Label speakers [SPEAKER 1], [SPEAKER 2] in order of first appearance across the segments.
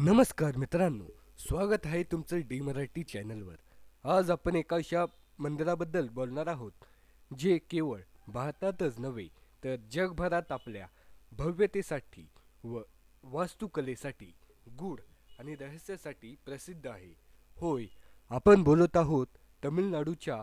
[SPEAKER 1] नमस्कार मित्रांनो, स्वागत आहे तुमचं डी मराठी चॅनलवर। आज आपण एका अशा मंदिराबद्दल बोलणार आहोत जे केवळ भारतातच नव्हे तर जगभरात आपल्या भव्यतेसाठी व वास्तुकलेसाठी गूढ आणि रहस्यासाठी प्रसिद्ध आहे। होय, आपण बोलत आहोत तमिळनाडूच्या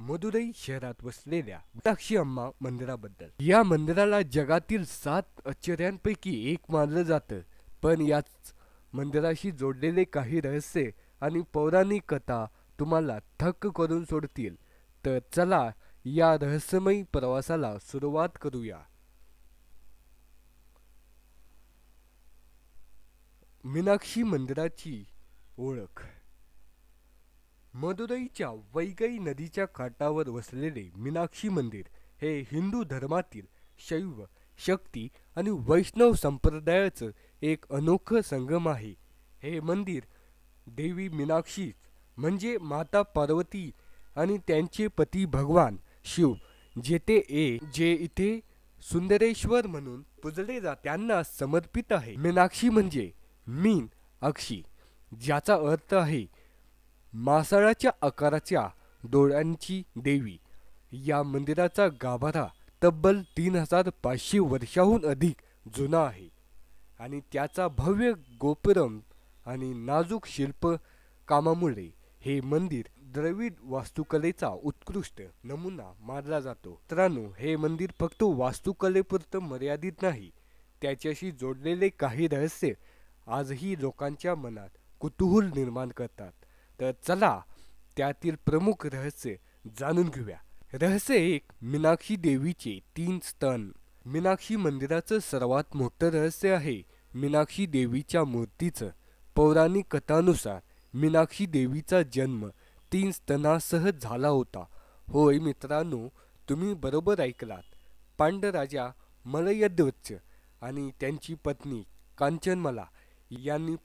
[SPEAKER 1] मदुरई शहरात वसलेल्या मीनाक्षी अम्मा मंदिराबद्दल। या मंदिराला जगातील 7 आश्चर्यांपैकी एक मानलं जातं, पण याच मंदिराशी जोडलेले काही रहस्य आणि पौराणिक कथा तुम्हाला थक्क करून सोडतील। तर चला या रहस्यमयी प्रवासाला सुरुवात करूया। मीनाक्षी मंदिराची ओळख। मदुरईच्या वैगई नदीच्या काठावर वसलेले मीनाक्षी मंदिर हे हिंदू धर्मातील शैव, शक्ती आणि वैष्णव संप्रदायाचं एक अनोखं संगम आहे। हे मंदिर देवी मीनाक्षी म्हणजे माता पार्वती आणि त्यांचे पती भगवान शिव जे इथे सुंदरेश्वर म्हणून पूजले जाते त्यांना समर्पित आहे। मीनाक्षी म्हणजे मीन अक्षी, ज्याचा अर्थ आहे मासाळाच्या आकाराच्या डोळ्यांची देवी। या मंदिराचा गाभारा तब्बल 3500 वर्षाहून अधिक जुना आहे आणि त्याचा भव्य गोपुरम आणि नाजूक शिल्पकामामुळे हे मंदिर द्रविड वास्तुकलेचा उत्कृष्ट नमुना मानला जातो। मित्रांनो, हे मंदिर फक्त वास्तुकलेपुरतं मर्यादित नाही, त्याच्याशी जोडलेले काही रहस्य आजही लोकांच्या मनात कुतूहल निर्माण करतात। तर चला त्यातील प्रमुख रहस्य जाणून घेऊया। रहस्य 1, मीनाक्षी देवीचे 3 स्तन। मीनाक्षी मंदिराचं सर्वात मोठं रहस्य आहे मीनाक्षी देवीच्या मूर्तीचं। पौराणिक कथानुसार मीनाक्षी देवीचा जन्म 3 स्तनांसह झाला होता। होय मित्रांनो, तुम्ही बरोबर ऐकलात। पांडराजा मलयध्वज आणि त्यांची पत्नी कांचनमाला यांनी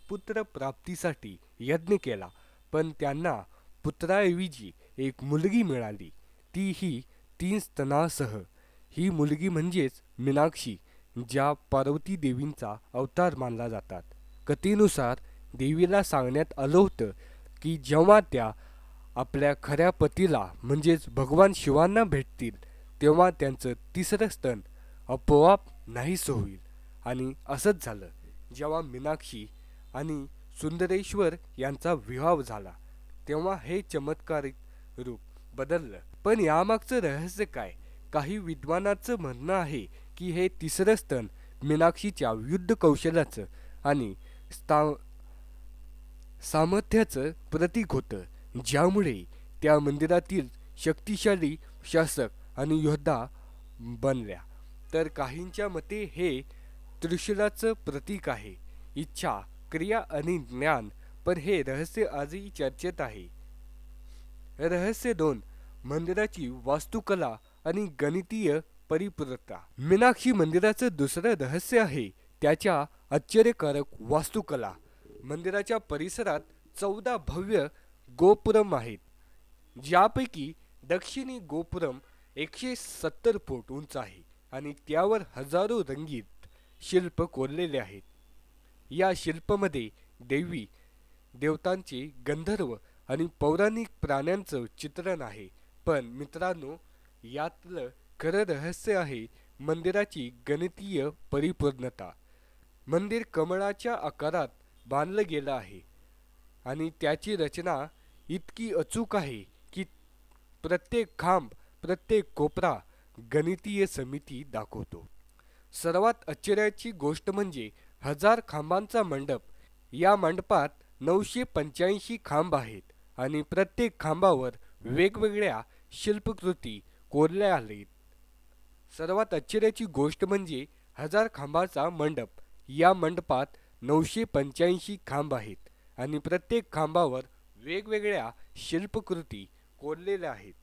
[SPEAKER 1] पुत्रप्राप्तीसाठी यज्ञ केला, पण त्यांना पुत्राऐवजी एक मुलगी मिळाली, तीही 3 स्तनांसह। ही मुलगी म्हणजेच मीनाक्षी, ज्या पार्वती देवींचा अवतार मानला जातात। कथेनुसार देवीला सांगण्यात आलं होतं की जेव्हा त्या आपल्या खऱ्या पतीला म्हणजेच भगवान शिवांना भेटतील तेव्हा त्यांचं 3रं स्तन आपोआप नाहीसं होईल। आणि असंच झालं। जेव्हा मीनाक्षी आणि सुंदरेश्वर यांचा विवाह झाला तेव्हा हे चमत्कारिक रूप बदललं। पण यामागचं रहस्य काय? काही विद्वानांचं म्हणणं आहे की हे 3रं स्तन मीनाक्षीच्या युद्ध कौशल्याचं आणि सामर्थ्याचं प्रतीक होतं, ज्यामुळे त्या मंदिरातील शक्तिशाली शासक आणि योद्धा बनल्या। तर काहींच्या मते हे त्रिशूलाचं प्रतीक आहे, इच्छा, क्रिया आणि ज्ञान। पण हे रहस्य आजही चर्चेत आहे। रहस्य 2, मंदिराची वास्तुकला आणि गणितीय परिपूर्णता। मीनाक्षी मंदिराचं दुसरं रहस्य आहे त्याच्या आश्चर्यकारक वास्तुकला। मंदिराच्या परिसरात 14 भव्य गोपुरम आहेत, ज्यापैकी दक्षिणी गोपुरम 170 फूट उंच आहे आणि त्यावर हजारो रंगीत शिल्प कोरलेले आहेत। या शिल्पामध्ये देवी देवतांचे, गंधर्व आणि पौराणिक प्राण्यांचं चित्रण आहे। पण मित्रांनो, यातलं खरं रहस्य आहे मंदिराची गणितीय परिपूर्णता। मंदिर कमळाच्या आकारात बांधलं गेलं आहे आणि त्याची रचना इतकी अचूक आहे की प्रत्येक खांब, प्रत्येक कोपरा गणितीय समिती दाखवतो। सर्वात आश्चर्याची गोष्ट म्हणजे 1000 खांबांचा मंडप। या मंडपात 985 खांब आहेत आणि प्रत्येक खांबावर वेगवेगळ्या शिल्पकृती कोरल्या आहेत। सर्वात आश्चर्याची गोष्ट म्हणजे 1000 खांबाचा मंडप। या मंडपात 985 खांब आहेत आणि प्रत्येक खांबावर वेगवेगळ्या शिल्पकृती कोरलेल्या आहेत।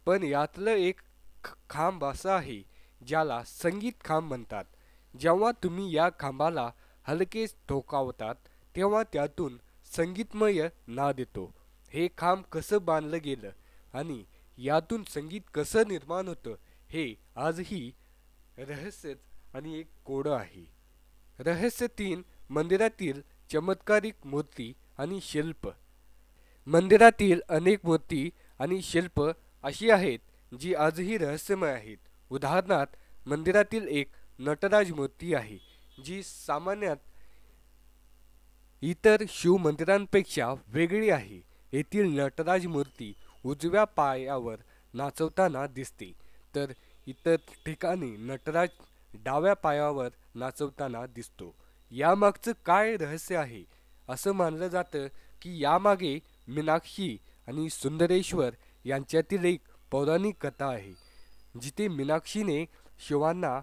[SPEAKER 1] पण यातलं एक खांब असा आहे ज्याला संगीत खांब म्हणतात। जेव्हा तुम्ही या खांबाला हलके ठोकावतात तेव्हा त्यातून संगीतमय नाद येतो। हे खांब कसं बांधलं गेलं आणि यातून संगीत कसं निर्माण होतं हे आजही रहस्यच आणि एक कोडं आहे। रहस्य 3, मंदिरातील चमत्कारिक मूर्ती आणि शिल्प. मंदिरातील अनेक मूर्ती आणि शिल्प अशी आहेत जी आजही रहस्यमय आहेत. उदाहरणार्थ, मंदिरातील एक नटराज मूर्ती आहे जी सामान्यत इतर शिवमंदिरांपेक्षा वेगळी आहे. येथील नटराज मूर्ती उजव्या पायावर नाचवताना दिसते, तर इतर ठिकाणी नटराज डाव्या पायावर नाचवताना दिसतो. यामागचं काय रहस्य आहे? असं मानलं जातं की यामागे मीनाक्षी आणि सुंदरेश्वर यांच्यातील एक पौराणिक कथा आहे, जिथे मीनाक्षीने शिवांना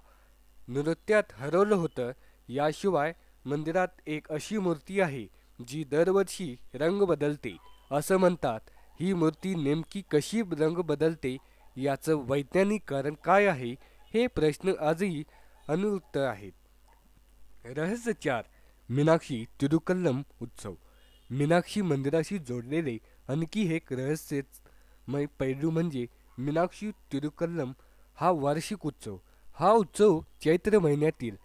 [SPEAKER 1] नृत्यात हरवलं होतं. याशिवाय मंदिरात एक अशी मूर्ती आहे जी दरवर्षी रंग बदलते. असं म्हणतात, ही मूर्ती नेमकी कशी रंग बदलते याचं वैज्ञानिक कारण काय आहे, हे प्रश्न आजही अनुत्तर आहेत. रहस्य 4. मीनाक्षी तिरुकल्लम उत्सव. मीनाक्षी मंदिराशी जोडलेले आणखी एक रहस्यमय पैलू म्हणजे मीनाक्षी तिरुकल्लम हा वार्षिक उत्सव. हा उत्सव चैत्र महिन्यातील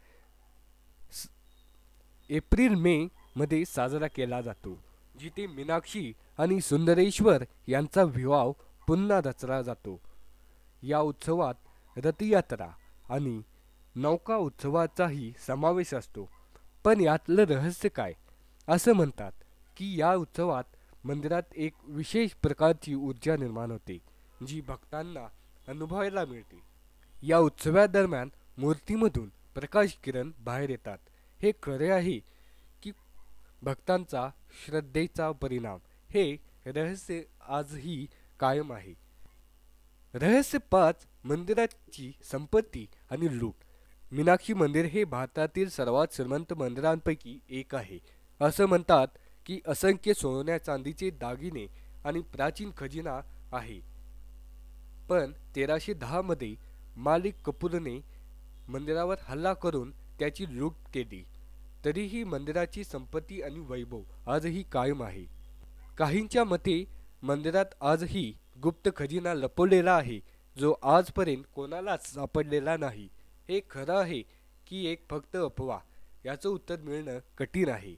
[SPEAKER 1] एप्रिल मे मध्ये साजरा केला जातो, जिथे मीनाक्षी आणि सुंदरेश्वर यांचा विवाह पुन्हा रचला जातो. या उत्सवात रथयात्रा आणि नौका उत्सवाचाही समावेश असतो. पण यातलं रहस्य काय? असं म्हणतात की या उत्सवात मंदिरात एक विशेष प्रकारची ऊर्जा निर्माण होते, जी भक्तांना अनुभवायला मिळते. या उत्सवादरम्यान मूर्तीमधून प्रकाश किरण बाहेर येतात. हे खरे आहे की भक्तांचा श्रद्धेचा परिणाम? हे रहस्य आजही कायम आहे. रहस्य 5. मंदिराची संपत्ती आणि लूट. मीनाक्षी मंदिर हे भारतातील सर्वात श्रीमंत मंदिरांपैकी एक आहे. असं म्हणतात की असंख्य सोन्या चांदीचे दागिने आणि प्राचीन खजिना आहे. पण 1310 मध्ये मालिक कपूरने मंदिरावर हल्ला करून त्याची लूट केली. तरीही मंदिराची संपत्ती आणि वैभव आजही कायम आहे. काहींच्या मते मंदिरात आजही गुप्त खजिना लपवलेला आहे, जो आजपर्यंत कोणालाच सापडलेला नाही. हे खरं आहे की एक फक्त अफवा? याचं उत्तर मिळणं कठीण आहे.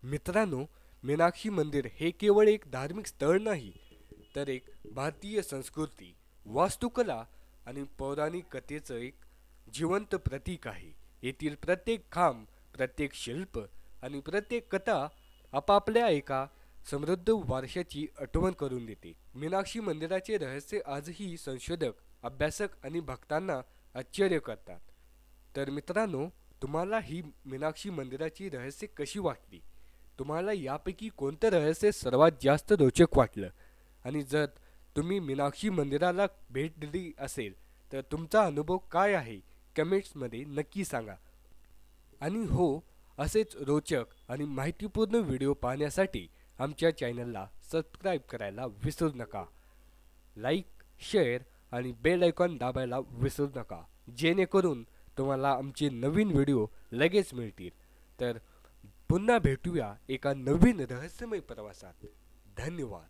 [SPEAKER 1] मित्रांनो, मीनाक्षी मंदिर हे केवळ एक धार्मिक स्थळ नाही, तर एक भारतीय संस्कृती, वास्तुकला आणि पौराणिक कथेचं एक जिवंत प्रतीक आहे. येथील प्रत्येक खांब, प्रत्येक शिल्प आणि प्रत्येक कथा आपापल्या एका समृद्ध वारशाची आठवण करून देते. मीनाक्षी मंदिराचे रहस्य आजही संशोधक, अभ्यासक आणि भक्तांना आश्चर्य करतात. तर मित्रांनो, तुम्हाला ही मीनाक्षी मंदिराची रहस्य कशी वाटली? तुम्हाला यापैकी कोणतं रहस्य सर्वात जास्त रोचक वाटलं? आणि जर तुम्ही मीनाक्षी मंदिराला भेट दिली असेल तर तुमचा अनुभव काय आहे, कमेंट्समध्ये नक्की सांगा. आणि हो, असेच रोचक आणि माहितीपूर्ण व्हिडिओ पाहण्यासाठी आमच्या चॅनलला सबस्क्राईब करायला विसरू नका. लाईक, शेअर आणि बेल आयकॉन दाबायला विसरू नका, जेणेकरून तुम्हाला आमचे नवीन व्हिडिओ लगेच मिळतील. तर पुन्हा भेटूया एका नवीन रहस्यमय प्रवासात. धन्यवाद.